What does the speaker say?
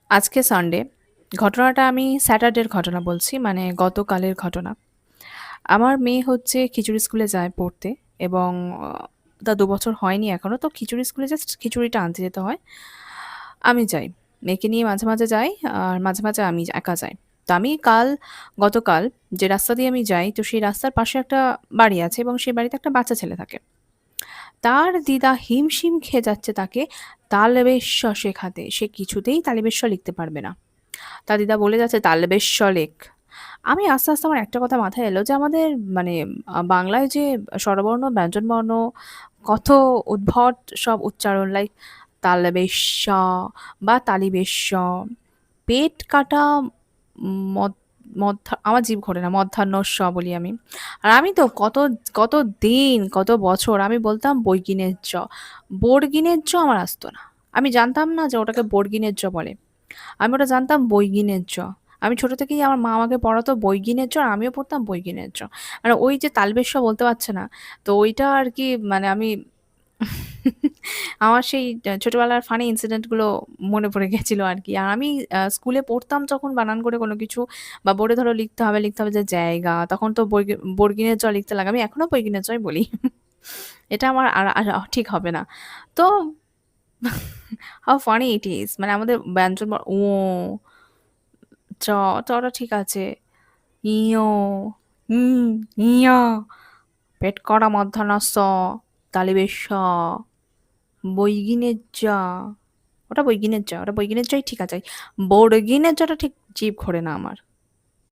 আজকে সানডে। ঘটনাটা আমি স্যাটারডের ঘটনা বলছি, মানে গতকালের ঘটনা। আমার মেয়ে হচ্ছে খিচুড়ি স্কুলে যায় পড়তে এবং তার ২ বছর হয়নি এখনো। তো খিচুড়ি স্কুলে জাস্ট খিচুড়িটা আনতে যেতে হয়। আমি যাই। মেয়েকে নিয়ে মাঝে, মাঝে যাই আর মাঝে, মাঝে আমি একা যাই। তো আমি গতকাল যে রাস্তা দিয়ে আমি যাই, তো সেই রাস্তার পাশে একটা বাড়ি আছে এবং সেই বাড়িতে একটা বাচ্চা ছেলে থাকে। তার দিদা হিমশিম খেয়ে যাচ্ছে তাকে তালবেশ শেখাতে। সে কিছুতেই তালিবেশ লিখতে পারবে না। তার দিদা বলে যাচ্ছে, "তালবেশ লেখ।" আমি আস্তে, আস্তে আমার একটা কথা মাথায় এলো যে আমাদের মানে বাংলায় যে স্বরবর্ণ, ব্যঞ্জনবর্ণ কত উদ্ভট সব উচ্চারণ, লাইক তালবেশ বা তালিবেশ, পেট কাটা, মদ আমার জিভ ঘোরে না, মধ্যাহ্ন বলি আমি। আর আমি তো কত দিন, কত বছর আমি বলতাম বৈগিনের জ। বর্গিনের জ আমার আসতো না। আমি জানতাম না যে ওটাকে বর্গিনের জ বলে। আমি ওটা জানতাম বৈগিনের জ। আমি ছোট থেকেই আমার মা আমাকে পড়াতো বৈগিনের জ, আর আমিও পড়তাম বৈগিনের জ। মানে ওই যে তালবেশ বলতে পারছে না। তো ওইটা আরকি মানে আমি আমার সেই ছোটবেলার ফানি ইনসিডেন্ট গুলো মনে পড়ে গেছিল আরকি। আর আমি স্কুলে পড়তাম যখন বানান করে কোনো কিছু বা বোর্ডে ধরো লিখতে হবে যে জায়গা, তখন তো বর্গিনের জ লিখতে লাগে। আমি এখনো বর্গিনের জই বলি। এটা আমার আর আর ঠিক হবে না। তো হাউ ফানি ইট ইস, মানে আমাদের ব্যঞ্জন চ, চটা ঠিক আছে। ইয়, ই, ইয়া, পেট করা মধ্যাহ্ন তালিবেশ বইগিনের যা। ওটা বইগিনের যা, ওটা বইগিনের যাই ঠিক আছে। বর্গিনের যাটা ঠিক জিভ ঘোরে না আমার।